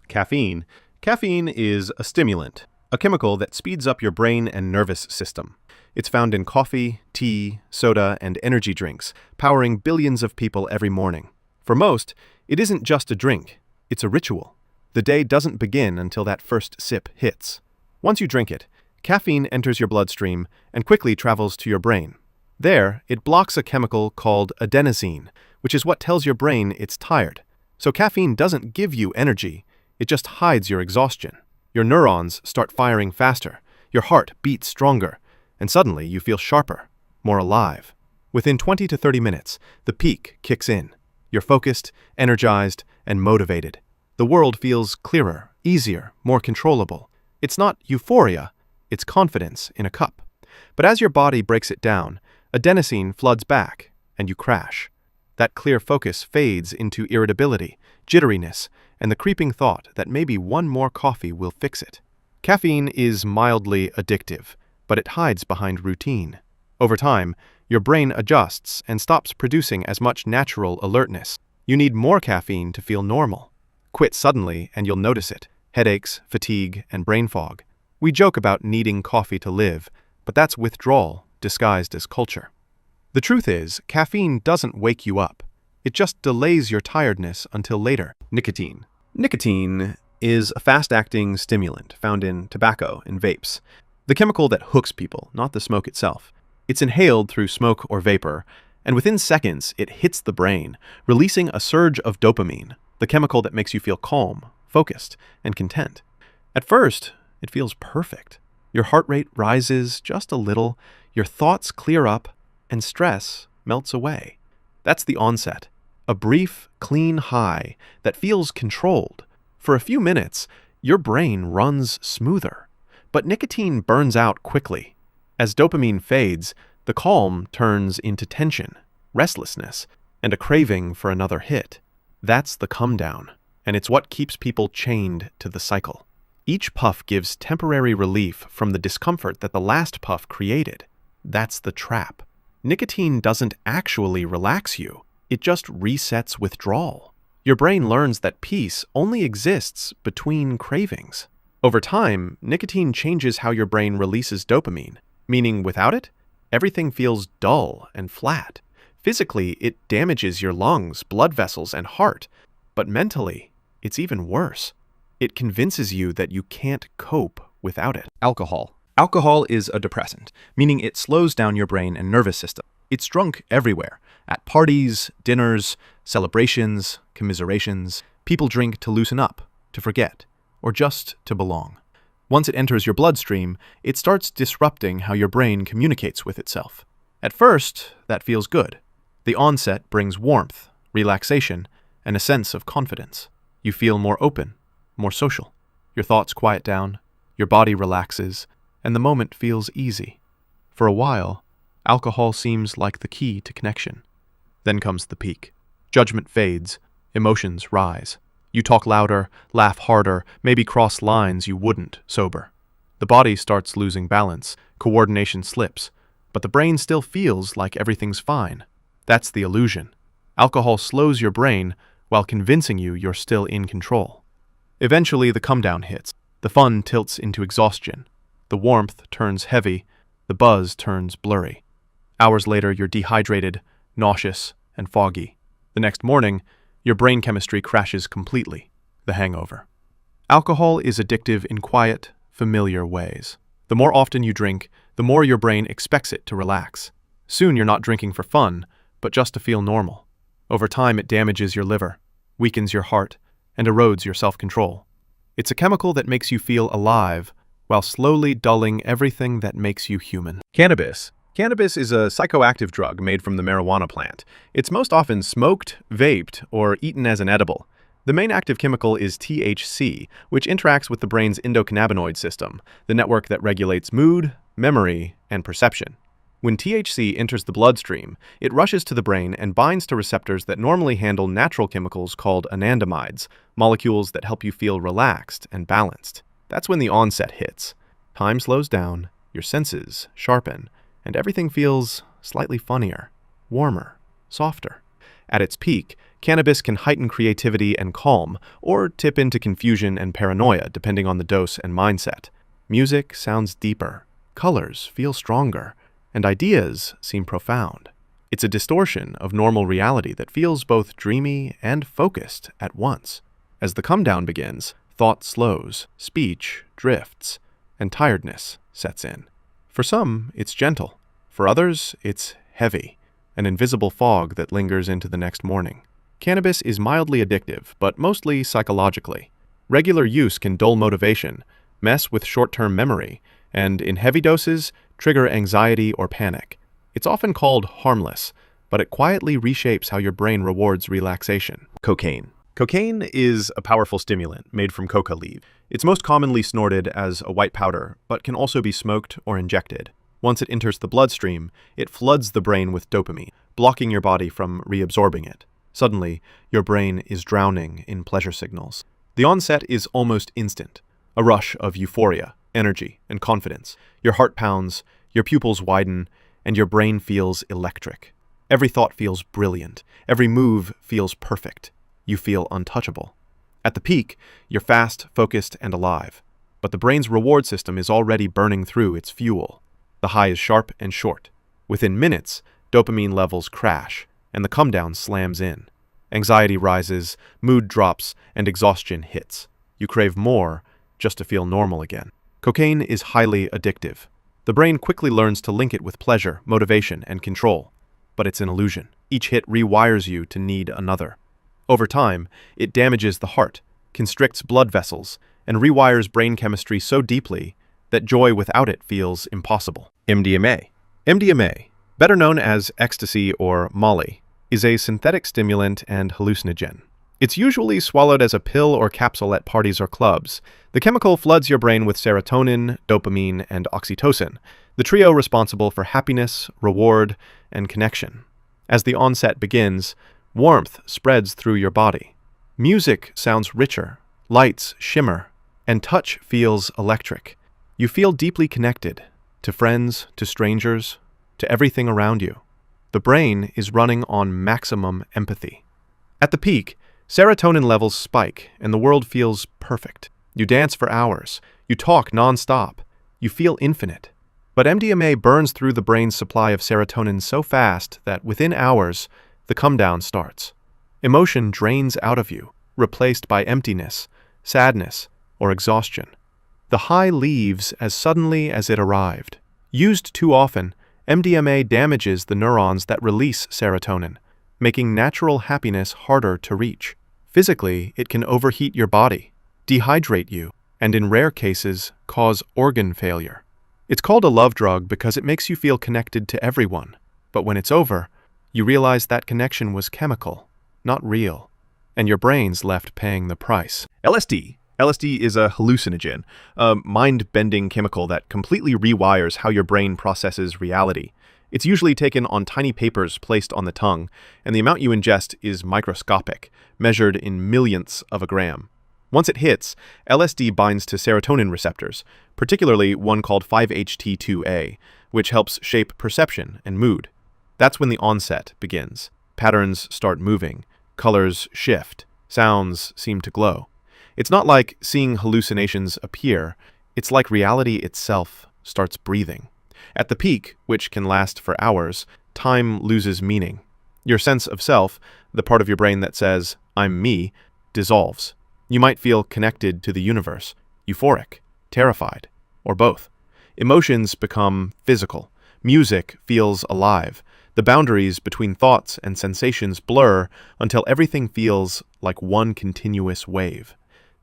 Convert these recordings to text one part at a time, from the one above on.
Caffeine. Caffeine is a stimulant, a chemical that speeds up your brain and nervous system. It's found in coffee, tea, soda, and energy drinks, powering billions of people every morning. For most, it isn't just a drink, it's a ritual. The day doesn't begin until that first sip hits. Once you drink it, caffeine enters your bloodstream and quickly travels to your brain. There, it blocks a chemical called adenosine, which is what tells your brain it's tired. So caffeine doesn't give you energy, it just hides your exhaustion. Your neurons start firing faster, your heart beats stronger, and suddenly you feel sharper, more alive. Within 20 to 30 minutes, the peak kicks in. You're focused, energized, and motivated. The world feels clearer, easier, more controllable. It's not euphoria, it's confidence in a cup. But as your body breaks it down, adenosine floods back, and you crash. That clear focus fades into irritability, jitteriness, and the creeping thought that maybe one more coffee will fix it. Caffeine is mildly addictive, but it hides behind routine. Over time, your brain adjusts and stops producing as much natural alertness. You need more caffeine to feel normal. Quit suddenly and you'll notice it. Headaches, fatigue, and brain fog. We joke about needing coffee to live, but that's withdrawal disguised as culture. The truth is, caffeine doesn't wake you up. It just delays your tiredness until later. Nicotine. Nicotine is a fast-acting stimulant found in tobacco and vapes. The chemical that hooks people, not the smoke itself. It's inhaled through smoke or vapor, and within seconds it hits the brain, releasing a surge of dopamine, the chemical that makes you feel calm, focused, and content. At first, it feels perfect. Your heart rate rises just a little, your thoughts clear up, and stress melts away. That's the onset. A brief, clean high that feels controlled. For a few minutes, your brain runs smoother. But nicotine burns out quickly. As dopamine fades, the calm turns into tension, restlessness, and a craving for another hit. That's the come down, and it's what keeps people chained to the cycle. Each puff gives temporary relief from the discomfort that the last puff created. That's the trap. Nicotine doesn't actually relax you. It just resets withdrawal. Your brain learns that peace only exists between cravings. Over time, nicotine changes how your brain releases dopamine, meaning without it, everything feels dull and flat. Physically, it damages your lungs, blood vessels, and heart. But mentally, it's even worse. It convinces you that you can't cope without it. Alcohol. Alcohol is a depressant, meaning it slows down your brain and nervous system. It's drunk everywhere. At parties, dinners, celebrations, commiserations. People drink to loosen up, to forget, or just to belong. Once it enters your bloodstream, it starts disrupting how your brain communicates with itself. At first, that feels good. The onset brings warmth, relaxation, and a sense of confidence. You feel more open, more social. Your thoughts quiet down, your body relaxes, and the moment feels easy. For a while, alcohol seems like the key to connection. Then comes the peak. Judgment fades, emotions rise. You talk louder, laugh harder, maybe cross lines you wouldn't sober. The body starts losing balance, coordination slips, but the brain still feels like everything's fine. That's the illusion. Alcohol slows your brain while convincing you you're still in control. Eventually, the come-down hits. The fun tilts into exhaustion. The warmth turns heavy. The buzz turns blurry. Hours later, you're dehydrated, nauseous, and foggy. The next morning, your brain chemistry crashes completely. The hangover. Alcohol is addictive in quiet, familiar ways. The more often you drink, the more your brain expects it to relax. Soon you're not drinking for fun, but just to feel normal. Over time, it damages your liver, weakens your heart, and erodes your self-control. It's a chemical that makes you feel alive, while slowly dulling everything that makes you human. Cannabis. Cannabis is a psychoactive drug made from the marijuana plant. It's most often smoked, vaped, or eaten as an edible. The main active chemical is THC, which interacts with the brain's endocannabinoid system, the network that regulates mood, memory, and perception. When THC enters the bloodstream, it rushes to the brain and binds to receptors that normally handle natural chemicals called anandamides, molecules that help you feel relaxed and balanced. That's when the onset hits. Time slows down, your senses sharpen, and everything feels slightly funnier, warmer, softer. At its peak, Cannabis can heighten creativity and calm, or tip into confusion and paranoia depending on the dose and mindset. Music sounds deeper, colors feel stronger, and ideas seem profound. It's a distortion of normal reality that feels both dreamy and focused at once. As the come-down begins, thought slows, speech drifts, and tiredness sets in. For some, it's gentle. For others, it's heavy, an invisible fog that lingers into the next morning. Cannabis is mildly addictive, but mostly psychologically. Regular use can dull motivation, mess with short-term memory, and in heavy doses, trigger anxiety or panic. It's often called harmless, but it quietly reshapes how your brain rewards relaxation. Cocaine. Cocaine is a powerful stimulant made from coca leaves. It's most commonly snorted as a white powder, but can also be smoked or injected. Once it enters the bloodstream, it floods the brain with dopamine, blocking your body from reabsorbing it. Suddenly, your brain is drowning in pleasure signals. The onset is almost instant, a rush of euphoria, energy, and confidence. Your heart pounds, your pupils widen, and your brain feels electric. Every thought feels brilliant. Every move feels perfect. You feel untouchable. At the peak, you're fast, focused, and alive. But the brain's reward system is already burning through its fuel. The high is sharp and short. Within minutes, dopamine levels crash, and the come-down slams in. Anxiety rises, mood drops, and exhaustion hits. You crave more just to feel normal again. Cocaine is highly addictive. The brain quickly learns to link it with pleasure, motivation, and control. But it's an illusion. Each hit rewires you to need another. Over time, it damages the heart, constricts blood vessels, and rewires brain chemistry so deeply that joy without it feels impossible. MDMA. MDMA, better known as ecstasy or Molly, is a synthetic stimulant and hallucinogen. It's usually swallowed as a pill or capsule at parties or clubs. The chemical floods your brain with serotonin, dopamine, and oxytocin, the trio responsible for happiness, reward, and connection. As the onset begins, warmth spreads through your body. Music sounds richer, lights shimmer, and touch feels electric. You feel deeply connected, to friends, to strangers, to everything around you. The brain is running on maximum empathy. At the peak, serotonin levels spike and the world feels perfect. You dance for hours. You talk non-stop. You feel infinite. But MDMA burns through the brain's supply of serotonin so fast that within hours, the come-down starts. Emotion drains out of you, replaced by emptiness, sadness, or exhaustion. The high leaves as suddenly as it arrived. Used too often, MDMA damages the neurons that release serotonin, making natural happiness harder to reach. Physically, it can overheat your body, dehydrate you, and in rare cases, cause organ failure. It's called a love drug because it makes you feel connected to everyone, but when it's over, you realize that connection was chemical, not real, and your brain's left paying the price. LSD. LSD is a hallucinogen, a mind-bending chemical that completely rewires how your brain processes reality. It's usually taken on tiny papers placed on the tongue, and the amount you ingest is microscopic, measured in millionths of a gram. Once it hits, LSD binds to serotonin receptors, particularly one called 5-HT2A, which helps shape perception and mood. That's when the onset begins. Patterns start moving, colors shift, sounds seem to glow. It's not like seeing hallucinations appear, it's like reality itself starts breathing. At the peak, which can last for hours, time loses meaning. Your sense of self, the part of your brain that says, "I'm me," dissolves. You might feel connected to the universe, euphoric, terrified, or both. Emotions become physical. Music feels alive. The boundaries between thoughts and sensations blur until everything feels like one continuous wave.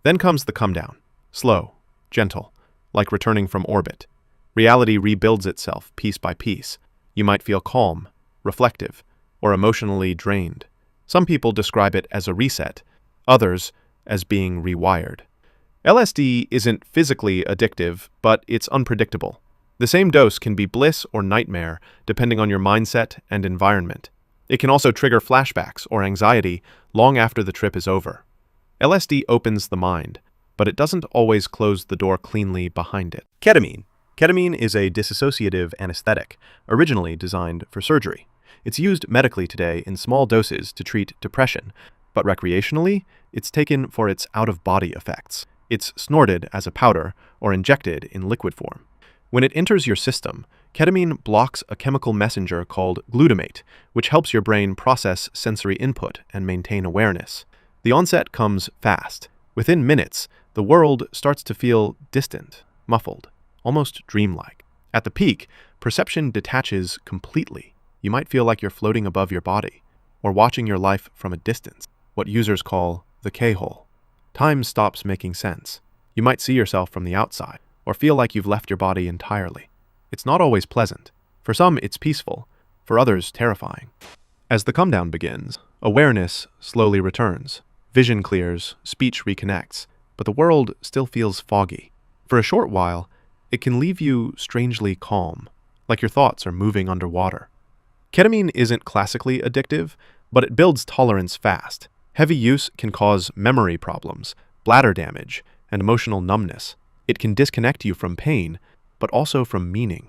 Then comes the come-down, slow, gentle, like returning from orbit. Reality rebuilds itself piece by piece. You might feel calm, reflective, or emotionally drained. Some people describe it as a reset, others as being rewired. LSD isn't physically addictive, but it's unpredictable. The same dose can be bliss or nightmare, depending on your mindset and environment. It can also trigger flashbacks or anxiety long after the trip is over. LSD opens the mind, but it doesn't always close the door cleanly behind it. Ketamine. Ketamine is a dissociative anesthetic, originally designed for surgery. It's used medically today in small doses to treat depression, but recreationally, it's taken for its out-of-body effects. It's snorted as a powder or injected in liquid form. When it enters your system, ketamine blocks a chemical messenger called glutamate, which helps your brain process sensory input and maintain awareness. The onset comes fast. Within minutes, the world starts to feel distant, muffled, almost dreamlike. At the peak, perception detaches completely. You might feel like you're floating above your body, or watching your life from a distance, what users call the K-hole. Time stops making sense. You might see yourself from the outside, or feel like you've left your body entirely. It's not always pleasant. For some, it's peaceful. For others, terrifying. As the come-down begins, awareness slowly returns. Vision clears, speech reconnects, but the world still feels foggy. For a short while, it can leave you strangely calm, like your thoughts are moving underwater. Ketamine isn't classically addictive, but it builds tolerance fast. Heavy use can cause memory problems, bladder damage, and emotional numbness. It can disconnect you from pain, but also from meaning.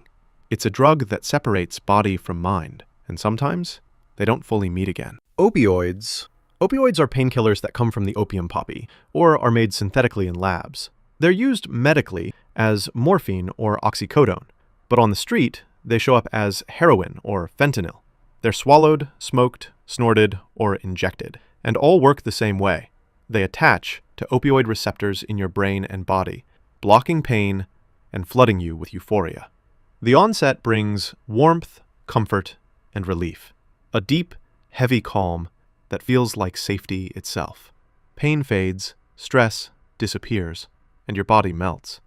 It's a drug that separates body from mind, and sometimes they don't fully meet again. Opioids. Opioids are painkillers that come from the opium poppy, or are made synthetically in labs. They're used medically as morphine or oxycodone, but on the street, they show up as heroin or fentanyl. They're swallowed, smoked, snorted, or injected, and all work the same way. They attach to opioid receptors in your brain and body, blocking pain and flooding you with euphoria. The onset brings warmth, comfort, and relief. A deep, heavy calm that feels like safety itself. Pain fades, stress disappears, and your body melts.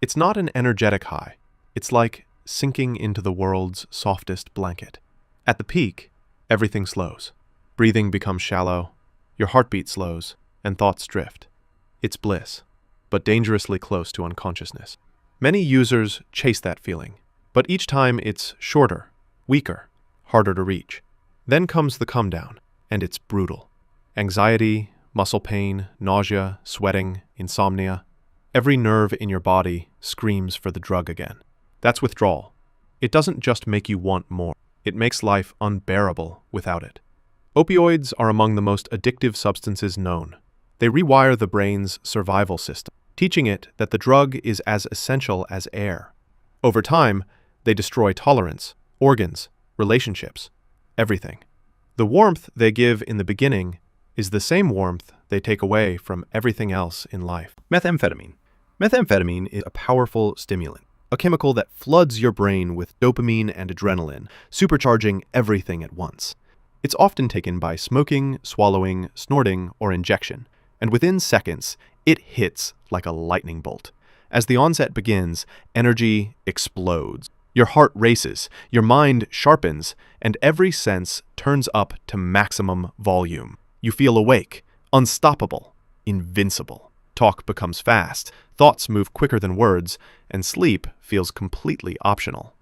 It's not an energetic high. It's like sinking into the world's softest blanket. At the peak, everything slows. Breathing becomes shallow, your heartbeat slows, and thoughts drift. It's bliss, but dangerously close to unconsciousness. Many users chase that feeling, but each time it's shorter, weaker, harder to reach. Then comes the come down, and it's brutal. Anxiety, muscle pain, nausea, sweating, insomnia. Every nerve in your body screams for the drug again. That's withdrawal. It doesn't just make you want more. It makes life unbearable without it. Opioids are among the most addictive substances known. They rewire the brain's survival system, teaching it that the drug is as essential as air. Over time, they destroy tolerance, organs, relationships, everything. The warmth they give in the beginning is the same warmth they take away from everything else in life. Methamphetamine. Methamphetamine is a powerful stimulant, a chemical that floods your brain with dopamine and adrenaline, supercharging everything at once. It's often taken by smoking, swallowing, snorting, or injection, and within seconds, it hits like a lightning bolt. As the onset begins, energy explodes. Your heart races, your mind sharpens, and every sense turns up to maximum volume. You feel awake, unstoppable, invincible. Talk becomes fast, thoughts move quicker than words, and sleep feels completely optional.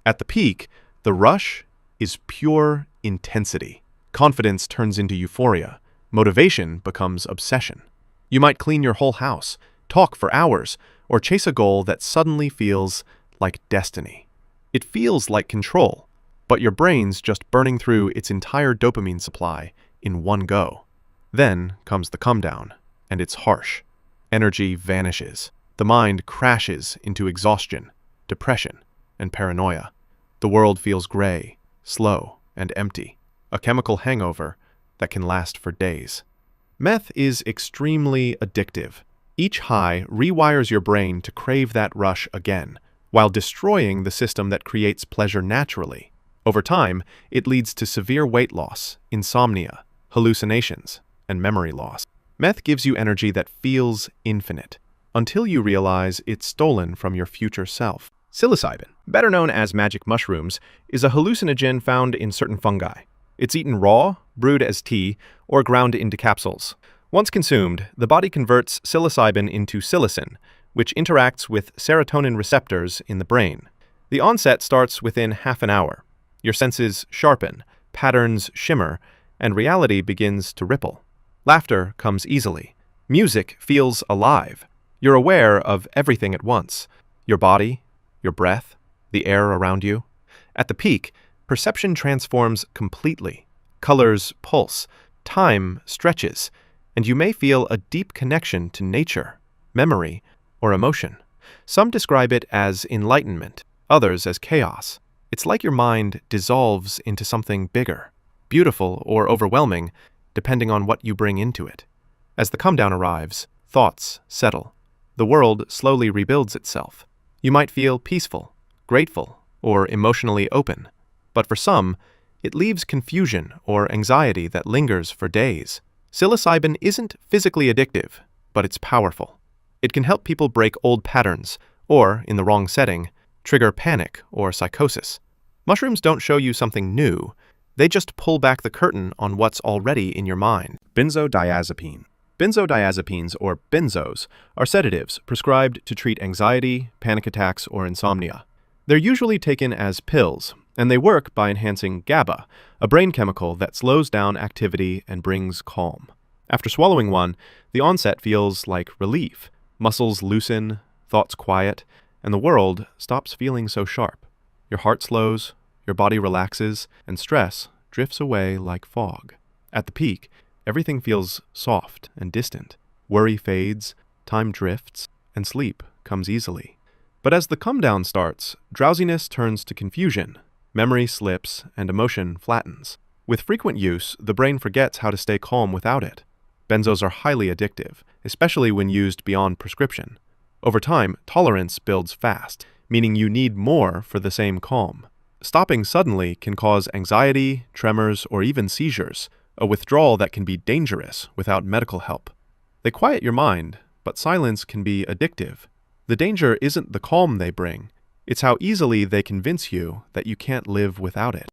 At the peak, the rush is pure intensity. Confidence turns into euphoria. Motivation becomes obsession. You might clean your whole house, talk for hours, or chase a goal that suddenly feels like destiny. It feels like control, but your brain's just burning through its entire dopamine supply in one go. Then comes the come down, and it's harsh. Energy vanishes. The mind crashes into exhaustion, depression, and paranoia. The world feels gray, slow, and empty. A chemical hangover that can last for days. Meth is extremely addictive. Each high rewires your brain to crave that rush again, while destroying the system that creates pleasure naturally. Over time, it leads to severe weight loss, insomnia, hallucinations, and memory loss. Meth gives you energy that feels infinite, until you realize it's stolen from your future self. Psilocybin, better known as magic mushrooms, is a hallucinogen found in certain fungi. It's eaten raw, brewed as tea, or ground into capsules. Once consumed, the body converts psilocybin into psilocin, which interacts with serotonin receptors in the brain. The onset starts within half an hour. Your senses sharpen, patterns shimmer, and reality begins to ripple. Laughter comes easily. Music feels alive. You're aware of everything at once. Your body, your breath, the air around you. At the peak, Perception transforms completely. Colors pulse, time stretches, and you may feel a deep connection to nature, memory, or emotion. Some describe it as enlightenment, others as chaos. It's like your mind dissolves into something bigger, beautiful or overwhelming, depending on what you bring into it. As the come-down arrives, thoughts settle. The world slowly rebuilds itself. You might feel peaceful, grateful, or emotionally open. But for some, it leaves confusion or anxiety that lingers for days. Psilocybin isn't physically addictive, but it's powerful. It can help people break old patterns, or, in the wrong setting, trigger panic or psychosis. Mushrooms don't show you something new. They just pull back the curtain on what's already in your mind. Benzodiazepine. Benzodiazepines, or benzos, are sedatives prescribed to treat anxiety, panic attacks, or insomnia. They're usually taken as pills, and they work by enhancing GABA, a brain chemical that slows down activity and brings calm. After swallowing one, the onset feels like relief. Muscles loosen, thoughts quiet, and the world stops feeling so sharp. Your heart slows, your body relaxes, and stress drifts away like fog. At the peak, everything feels soft and distant. Worry fades, time drifts, and sleep comes easily. But as the come-down starts, drowsiness turns to confusion, memory slips, and emotion flattens. With frequent use, the brain forgets how to stay calm without it. Benzos are highly addictive, especially when used beyond prescription. Over time, tolerance builds fast, meaning you need more for the same calm. Stopping suddenly can cause anxiety, tremors, or even seizures, a withdrawal that can be dangerous without medical help. They quiet your mind, but silence can be addictive. The danger isn't the calm they bring, it's how easily they convince you that you can't live without it.